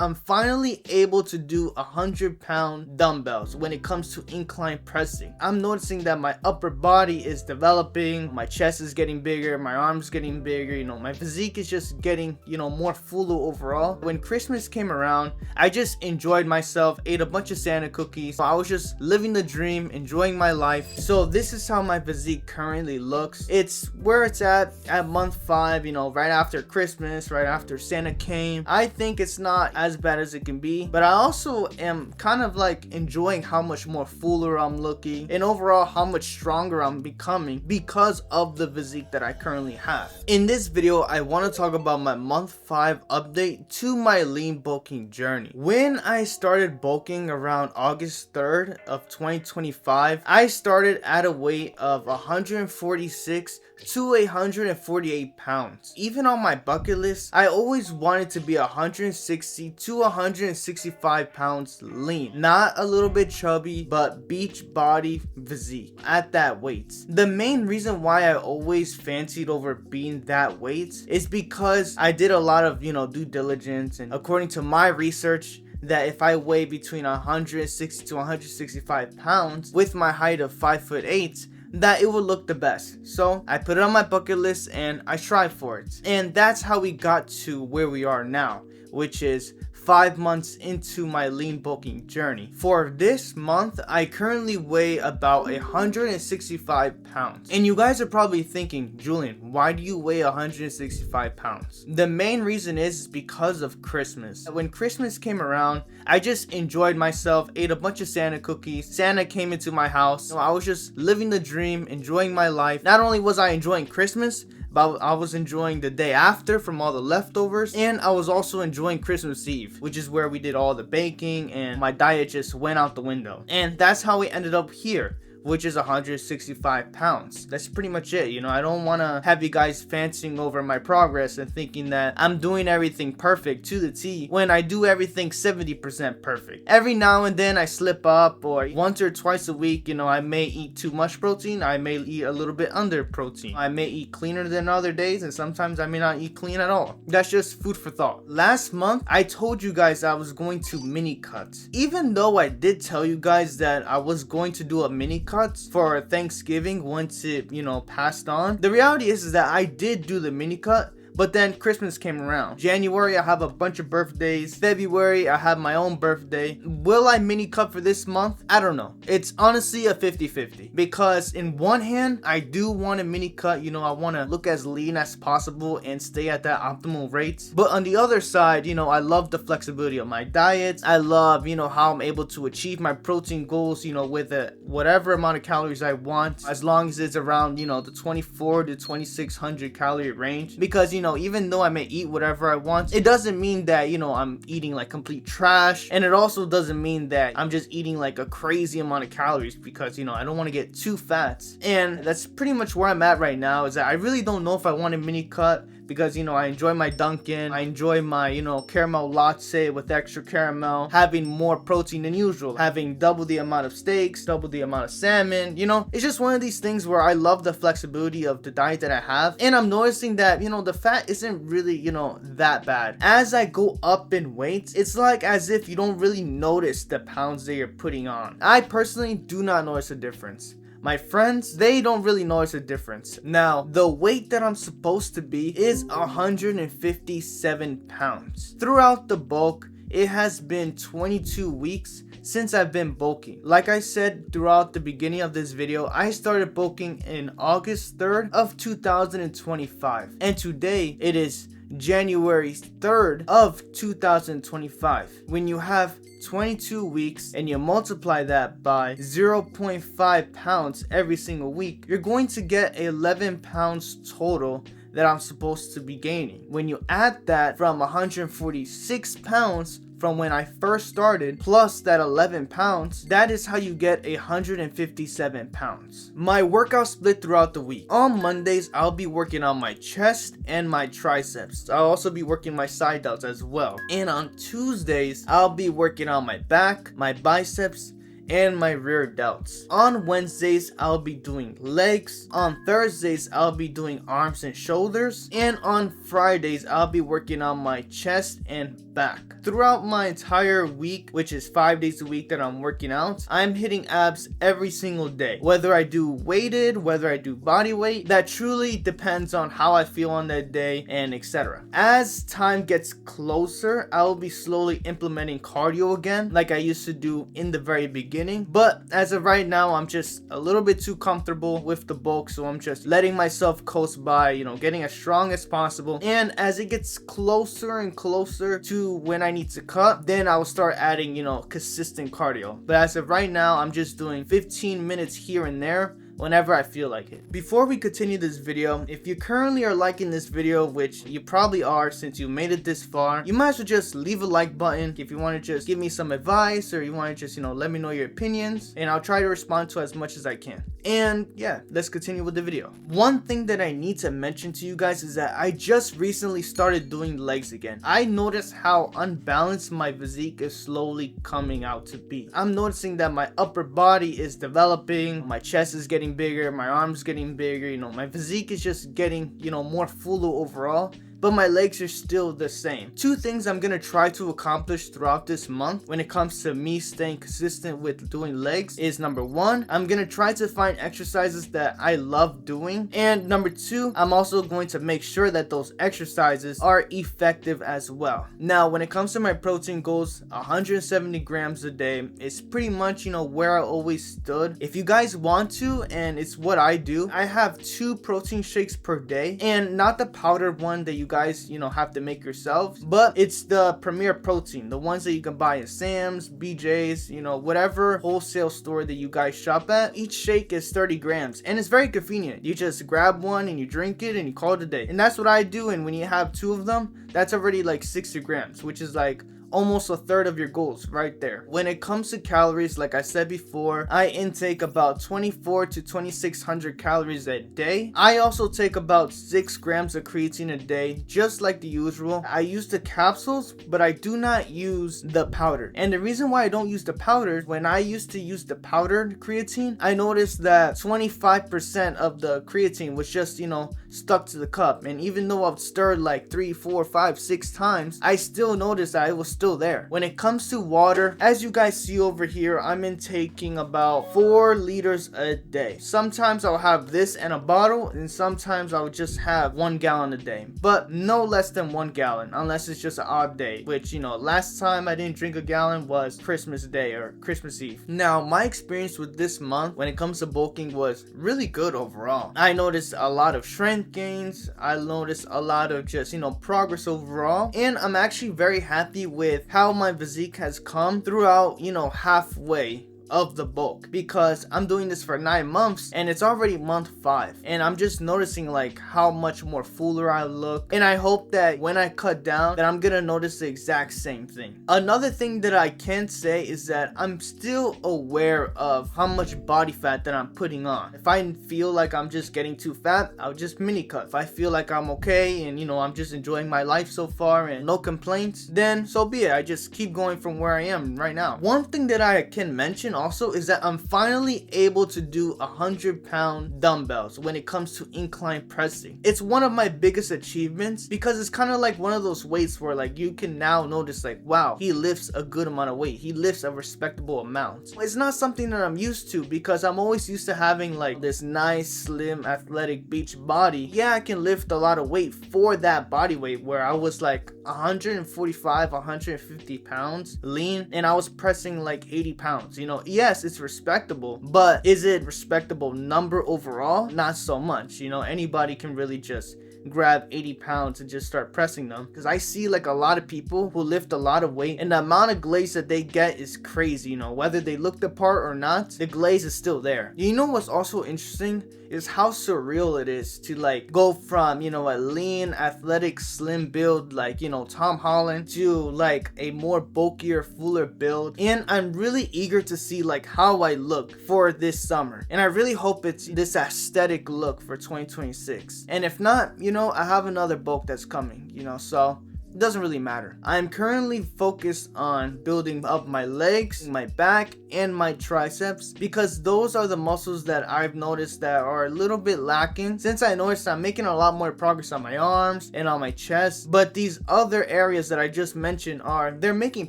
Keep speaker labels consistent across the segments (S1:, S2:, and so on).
S1: I'm finally able to do 100-pound dumbbells when it comes to incline pressing. I'm noticing that my upper body is developing, my chest is getting bigger, my arms getting bigger, my physique is just getting, more fuller overall. When Christmas came around, I just enjoyed myself, ate a bunch of Santa cookies. I was just living the dream, enjoying my life. So this is how my physique currently looks. It's where it's at month 5, right after Christmas, right after Santa came. I think it's not as bad as it can be, but I also am kind of like enjoying how much more fuller I'm looking and overall how much stronger I'm becoming because of the physique that I currently have. In this video, I want to talk about my month 5 update to my lean bulking journey. When I started bulking around August 3rd of 2025, I started at a weight of 146 to 148 pounds. Even on my bucket list, I always wanted to be 160 to 165 pounds lean. Not a little bit chubby, but beach body physique at that weight. The main reason why I always fancied over being that weight is because I did a lot of, due diligence, and according to my research, that if I weigh between 160 to 165 pounds with my height of 5'8", that it would look the best. So I put it on my bucket list and I strive for it. And that's how we got to where we are now, which is 5 months into my lean bulking journey. For this month, I currently weigh about 165 pounds. And you guys are probably thinking, Julian, why do you weigh 165 pounds? The main reason is because of Christmas. When Christmas came around, I just enjoyed myself, ate a bunch of Santa cookies. Santa came into my house. I was just living the dream, enjoying my life. Not only was I enjoying Christmas, but I was enjoying the day after from all the leftovers, and I was also enjoying Christmas Eve, which is where we did all the baking and my diet just went out the window. And that's how we ended up here, which is 165 pounds. That's pretty much it. I don't want to have you guys fancying over my progress and thinking that I'm doing everything perfect to the T when I do everything 70% perfect. Every now and then I slip up, or once or twice a week, I may eat too much protein. I may eat a little bit under protein. I may eat cleaner than other days, and sometimes I may not eat clean at all. That's just food for thought. Last month, I told you guys I was going to mini cut. Even though I did tell you guys that I was going to do a mini cuts for Thanksgiving once it passed on, the reality is that I did do the mini cut, but then Christmas came around. January, I have a bunch of birthdays. February, I have my own birthday. Will I mini cut for this month? I don't know. It's honestly a 50-50, because in one hand, I do want a mini cut. I want to look as lean as possible and stay at that optimal rate. But on the other side, I love the flexibility of my diet. I love, how I'm able to achieve my protein goals, with whatever amount of calories I want, as long as it's around, the 24 to 2600 calorie range. Because, even though I may eat whatever I want, it doesn't mean that, I'm eating like complete trash. And it also doesn't mean that I'm just eating like a crazy amount of calories, because, I don't want to get too fat. And that's pretty much where I'm at right now, is that I really don't know if I want a mini cut, because I enjoy my Dunkin', I enjoy my caramel latte with extra caramel, having more protein than usual, having double the amount of steaks, double the amount of salmon. It's just one of these things where I love the flexibility of the diet that I have, and I'm noticing that the fat isn't really that bad. As I go up in weight, it's like as if you don't really notice the pounds that you're putting on. I personally do not notice a difference. My friends, they don't really notice a difference. Now, the weight that I'm supposed to be is 157 pounds. Throughout the bulk, it has been 22 weeks since I've been bulking. Like I said throughout the beginning of this video, I started bulking in August 3rd of 2025. And today, it is January 3rd of 2025. When you have 22 weeks and you multiply that by 0.5 pounds every single week, you're going to get 11 pounds total that I'm supposed to be gaining. When you add that from 146 pounds from when I first started, plus that 11 pounds, that is how you get 157 pounds. My workout split throughout the week. On Mondays, I'll be working on my chest and my triceps. I'll also be working my side delts as well. And on Tuesdays, I'll be working on my back, my biceps, and my rear delts. On Wednesdays, I'll be doing legs. On Thursdays, I'll be doing arms and shoulders. And on Fridays, I'll be working on my chest and back. Throughout my entire week, which is 5 days a week that I'm working out, I'm hitting abs every single day. Whether I do weighted, whether I do body weight, that truly depends on how I feel on that day and etc. As time gets closer, I will be slowly implementing cardio again like I used to do in the very beginning. But as of right now, I'm just a little bit too comfortable with the bulk, so I'm just letting myself coast by, getting as strong as possible. And as it gets closer and closer to when I need to cut, then I will start adding, consistent cardio. But as of right now, I'm just doing 15 minutes here and there whenever I feel like it. Before we continue this video, if you currently are liking this video, which you probably are since you made it this far, you might as well just leave a like button if you want to just give me some advice, or you want to just, let me know your opinions, and I'll try to respond to as much as I can. And yeah, let's continue with the video. One thing that I need to mention to you guys is that I just recently started doing legs again. I noticed how unbalanced my physique is slowly coming out to be. I'm noticing that my upper body is developing, my chest is getting bigger, my arms getting bigger, my physique is just getting, more fuller overall. But my legs are still the same. Two things I'm gonna try to accomplish throughout this month when it comes to me staying consistent with doing legs is, number one, I'm gonna try to find exercises that I love doing, and number two, I'm also going to make sure that those exercises are effective as well. Now, when it comes to my protein goals, 170 grams a day is pretty much, where I always stood. If you guys want to, and it's what I do, I have 2 protein shakes per day, and not the powdered one that you guys have to make yourselves, but it's the Premier Protein, the ones that you can buy in Sam's, BJ's, whatever wholesale store that you guys shop at. Each shake is 30 grams and it's very convenient. You just grab one and you drink it and you call it a day, and that's what I do. And when you have 2 of them, that's already like 60 grams, which is like almost a third of your goals right there. When it comes to calories, like I said before, I intake about 24 to 2600 calories a day. I also take about 6 grams of creatine a day, just like the usual. I use the capsules, but I do not use the powder. And the reason why I don't use the powder, when I used to use the powdered creatine, I noticed that 25% of the creatine was just, stuck to the cup. And even though I've stirred like 3, 4, 5, 6 times, I still noticed that it was still there. When it comes to water, as you guys see over here, I'm intaking about 4 liters a day. Sometimes I'll have this in a bottle, and sometimes I'll just have 1 gallon a day, but no less than 1 gallon unless it's just an odd day, which last time I didn't drink a gallon was Christmas Day or Christmas Eve. Now, my experience with this month when it comes to bulking was really good overall. I noticed a lot of strength gains, I noticed a lot of just progress overall, and I'm actually very happy with how my physique has come throughout halfway of the bulk, because I'm doing this for 9 months and it's already month 5, and I'm just noticing like how much more fuller I look, and I hope that when I cut down that I'm gonna notice the exact same thing. Another thing that I can say is that I'm still aware of how much body fat that I'm putting on. If I feel like I'm just getting too fat, I'll just mini cut. If I feel like I'm okay and I'm just enjoying my life so far and no complaints, then so be it. I just keep going from where I am right now. One thing that I can mention also is that I'm finally able to do 100-pound dumbbells when it comes to incline pressing. It's one of my biggest achievements because it's kind of like one of those weights where like you can now notice like, wow, he lifts a good amount of weight. He lifts a respectable amount. It's not something that I'm used to because I'm always used to having like this nice, slim, athletic beach body. Yeah, I can lift a lot of weight for that body weight where I was like 145, 150 pounds lean and I was pressing like 80 pounds. Yes, it's respectable, but is it respectable number overall? Not so much. Anybody can really just grab 80 pounds and just start pressing them, because I see like a lot of people who lift a lot of weight and the amount of glaze that they get is crazy. Whether they look the part or not, the glaze is still there. What's also interesting is how surreal it is to like go from a lean, athletic, slim build like Tom Holland to like a more bulkier, fuller build. And I'm really eager to see like how I look for this summer, and I really hope it's this aesthetic look for 2026. And if not, I have another bulk that's coming, so it doesn't really matter. I am currently focused on building up my legs, my back, and my triceps, because those are the muscles that I've noticed that are a little bit lacking, since I noticed I'm making a lot more progress on my arms and on my chest. But these other areas that I just mentioned they're making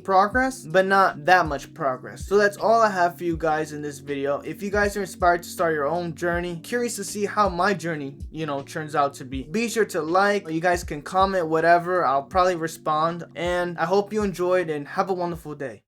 S1: progress, but not that much progress. So that's all I have for you guys in this video. If you guys are inspired to start your own journey, curious to see how my journey, turns out to be sure to like. You guys can comment whatever, I'll probably respond. And I hope you enjoyed and have a wonderful day.